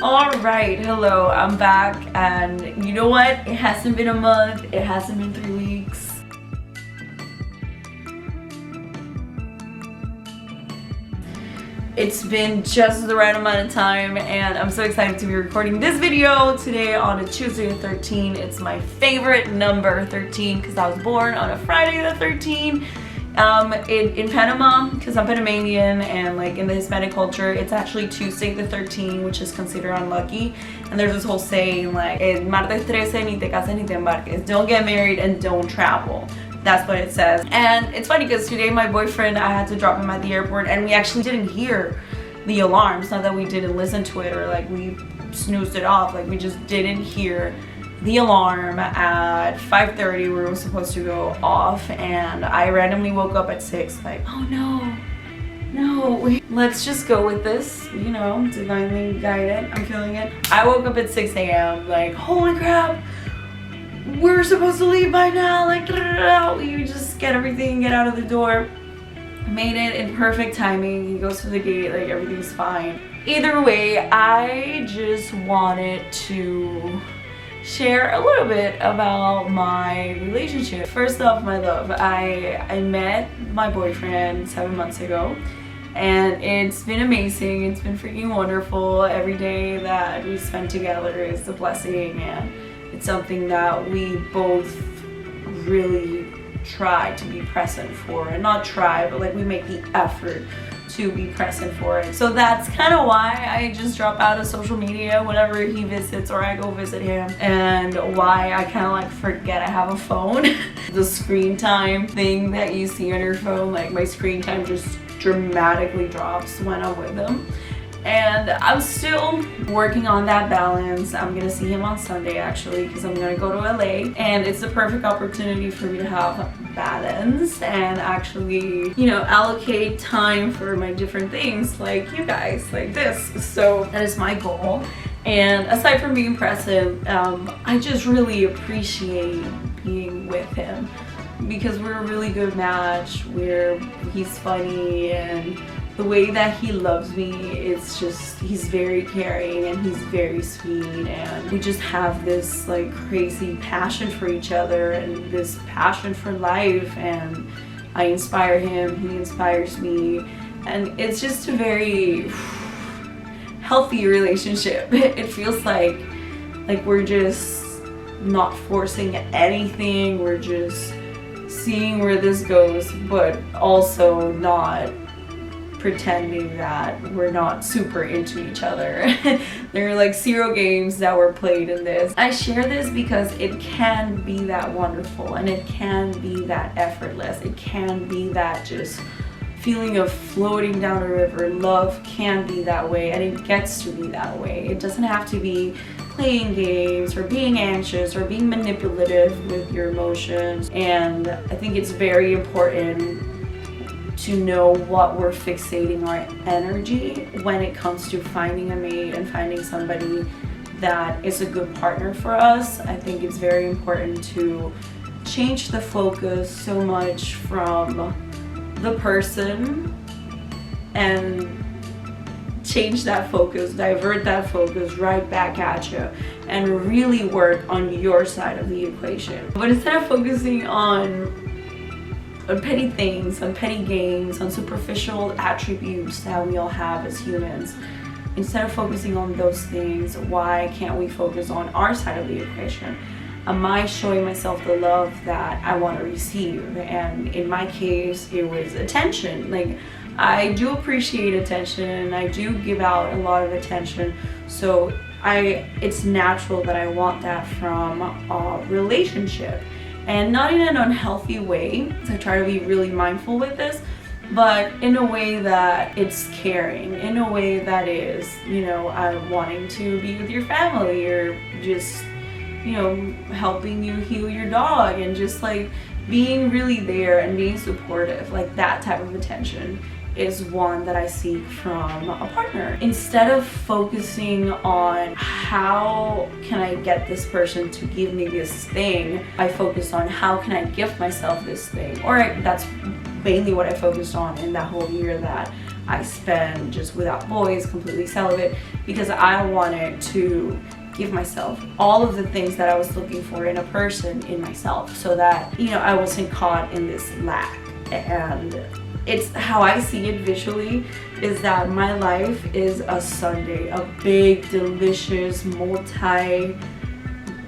Alright, hello, I'm back, and you know what? It hasn't been a month, it hasn't been 3 weeks. It's been just the right amount of time, and I'm so excited to be recording this video today on a Tuesday the 13th. It's my favorite number, 13, because I was born on a Friday the 13th. In Panama, because I'm Panamanian, and like in the Hispanic culture, it's actually Tuesday the 13th, which is considered unlucky. And there's this whole saying like, martes 13 ni te casas ni te embarques. Don't get married and don't travel. That's what it says. And it's funny because today my boyfriend, I had to drop him at the airport, and we actually didn't hear the alarm. It's not that we didn't listen to it or like we snoozed it off, like we just didn't hear the alarm at 5:30. We were supposed to go off, and I randomly woke up at 6 like, oh no, let's just go with this, you know, divinely guided. I'm feeling it. I woke up at 6 a.m. like, holy crap, we're supposed to leave by now, like we just get everything, get out of the door. Made it in perfect timing. He goes to the gate, like everything's fine. Either way, I just wanted to share a little bit about my relationship. First off, my love, I met my boyfriend 7 months ago, and it's been amazing. It's been freaking wonderful. Every day that we spend together is a blessing, and it's something that we both really try to be present for, and not try, but like we make the effort to be present for it. So that's kind of why I just drop out of social media whenever he visits or I go visit him, and why I kind of like forget I have a phone. The screen time thing that you see on your phone, like my screen time just dramatically drops when I'm with him. And I'm still working on that balance. I'm gonna see him on Sunday actually, because I'm gonna go to LA, and it's the perfect opportunity for me to have balance and actually, you know, allocate time for my different things like you guys, like this. So that is my goal. And aside from being present, I just really appreciate being with him because we're a really good match. He's funny, and the way that he loves me, it's just, he's very caring and he's very sweet, and we just have this like crazy passion for each other and this passion for life, and I inspire him, he inspires me, and it's just a very healthy relationship. It feels like we're just not forcing anything, we're just seeing where this goes, but also not pretending that we're not super into each other. There are like 0 games that were played in this. I share this because it can be that wonderful, and it can be that effortless. It can be that just feeling of floating down a river. Love can be that way, and it gets to be that way. It doesn't have to be playing games or being anxious or being manipulative with your emotions. And I think it's very important to know what we're fixating our energy when it comes to finding a mate and finding somebody that is a good partner for us. I think it's very important to change the focus so much from the person and change that focus, divert that focus right back at you, and really work on your side of the equation. But instead of focusing on petty things, on petty games, on superficial attributes that we all have as humans, instead of focusing on those things, why can't we focus on our side of the equation? Am I showing myself the love that I want to receive? And in my case, it was attention. Like, I do appreciate attention, I do give out a lot of attention, so it's natural that I want that from a relationship. And not in an unhealthy way, so I try to be really mindful with this, but in a way that it's caring, in a way that is, you know, wanting to be with your family, or just, you know, helping you heal your dog, and just like being really there and being supportive. Like that type of attention is one that I seek from a partner. Instead of focusing on how can I get this person to give me this thing, I focus on how can I give myself this thing. Or that's mainly what I focused on in that whole year that I spend just without boys, completely celibate, because I wanted to give myself all of the things that I was looking for in a person in myself, so that, you know, I wasn't caught in this lack. And it's how I see it visually, is that my life is a sundae, a big, delicious, multi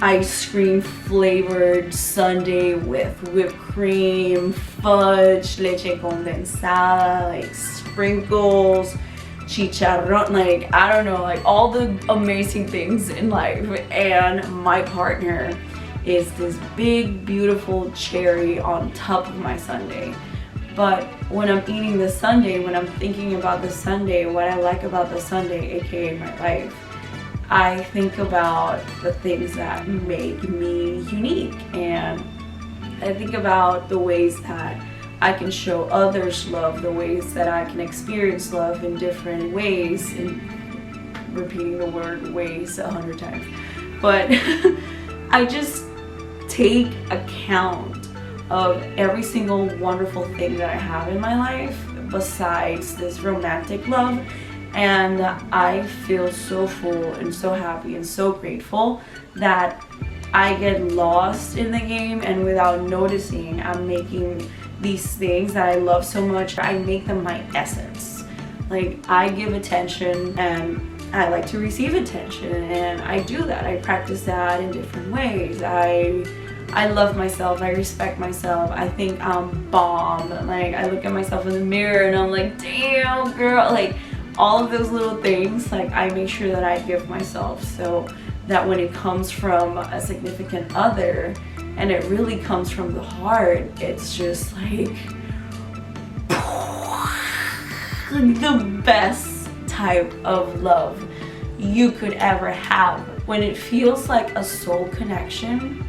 ice cream flavored sundae with whipped cream, fudge, leche condensada, like sprinkles, chicharrón, like I don't know, like all the amazing things in life. And my partner is this big, beautiful cherry on top of my sundae. But when I'm eating the sundae, when I'm thinking about the sundae, what I like about the sundae, aka my life, I think about the things that make me unique, and I think about the ways that I can show others love, the ways that I can experience love in different ways, and repeating the word ways 100 times. But I just take account of every single wonderful thing that I have in my life besides this romantic love. And I feel so full and so happy and so grateful that I get lost in the game, and without noticing, I'm making these things that I love so much, I make them my essence. Like, I give attention and I like to receive attention, and I do that. I practice that in different ways. I love myself, I respect myself, I think I'm bomb. Like, I look at myself in the mirror and I'm like, damn girl, like all of those little things, like I make sure that I give myself, so that when it comes from a significant other and it really comes from the heart, it's just like the best type of love you could ever have. When it feels like a soul connection,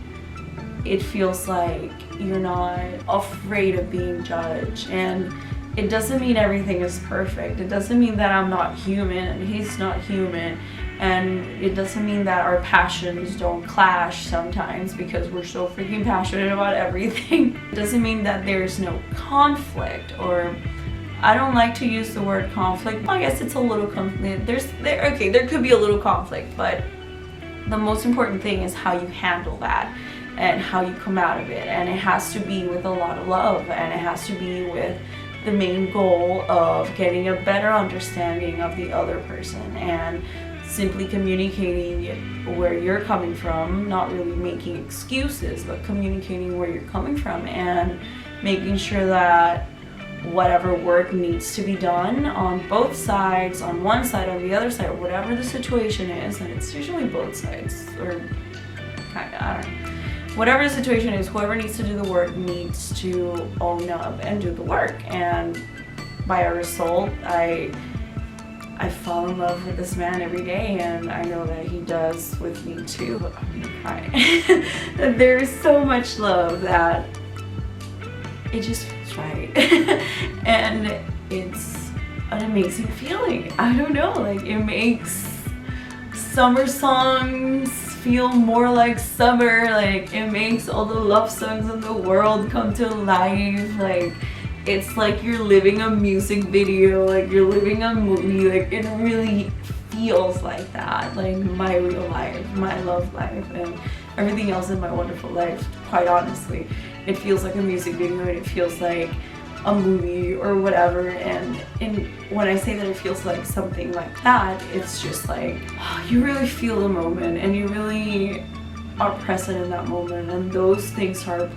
it feels like you're not afraid of being judged. And it doesn't mean everything is perfect. It doesn't mean that I'm not human and he's not human. And it doesn't mean that our passions don't clash sometimes, because we're so freaking passionate about everything. It doesn't mean that there's no conflict, or I don't like to use the word conflict. I guess it's a little conflict. There could be a little conflict, but the most important thing is how you handle that and how you come out of it. And it has to be with a lot of love, and it has to be with the main goal of getting a better understanding of the other person and simply communicating where you're coming from, not really making excuses, but communicating where you're coming from and making sure that whatever work needs to be done on both sides, on one side, on the other side, whatever the situation is, and it's usually both sides, or kind of, I don't know. Whatever the situation is, whoever needs to do the work needs to own up and do the work. And by a result, I fall in love with this man every day, and I know that he does with me too. I'm gonna cry. There's so much love that it just feels right. And it's an amazing feeling. I don't know, like it makes summer songs feel more like summer. Like it makes all the love songs in the world come to life. Like it's like you're living a music video, like you're living a movie. Like it really feels like that, like my real life, my love life, and everything else in my wonderful life. Quite honestly, it feels like a music video, and it feels like a movie or whatever. And when I say that it feels like something like that, it's just like you really feel the moment, and you really are present in that moment, and those things are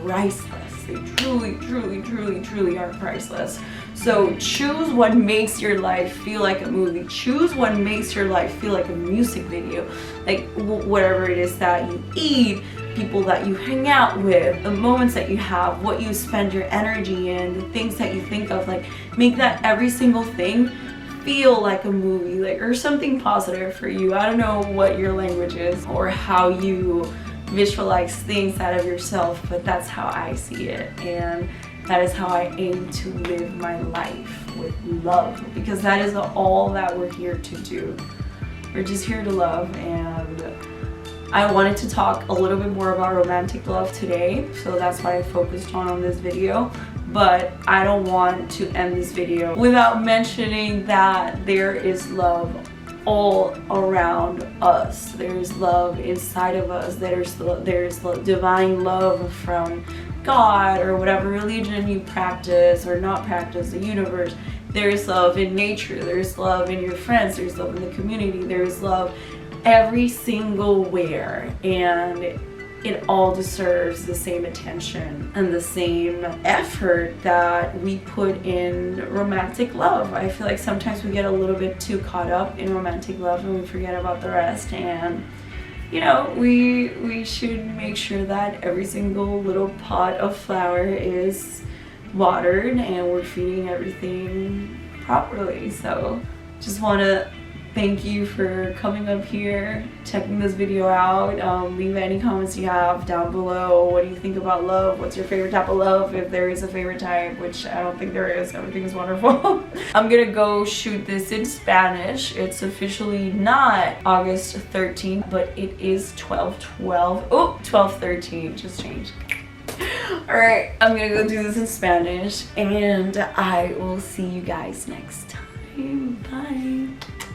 priceless. They truly, truly, truly, truly are priceless. So choose what makes your life feel like a movie. Choose what makes your life feel like a music video. Like whatever it is that you eat, people that you hang out with, the moments that you have, what you spend your energy in, the things that you think of. Like make that every single thing feel like a movie, like, or something positive for you. I don't know what your language is or how you visualize things out of yourself, but that's how I see it, and that is how I aim to live my life, with love, because that is all that we're here to do. We're just here to love. And I wanted to talk a little bit more about romantic love today, so that's what I focused on this video. but I don't want to end this video without mentioning that there is love all around us. There's love inside of us. There's divine love from God or whatever religion you practice or not practice, the universe. There's love in nature. There's love in your friends. There's love in the community. There's love every single where, and it all deserves the same attention and the same effort that we put in romantic love. I feel like sometimes we get a little bit too caught up in romantic love and we forget about the rest, and you know, we should make sure that every single little pot of flower is watered and we're feeding everything properly. So just want to thank you for coming up here, checking this video out. Leave any comments you have down below. What do you think about love? What's your favorite type of love? If there is a favorite type, which I don't think there is. Everything is wonderful. I'm gonna go shoot this in Spanish. It's officially not August 13th, but it is 12/12. Oh, 12/13, just changed. Alright, I'm gonna go do this in Spanish, and I will see you guys next time. Bye.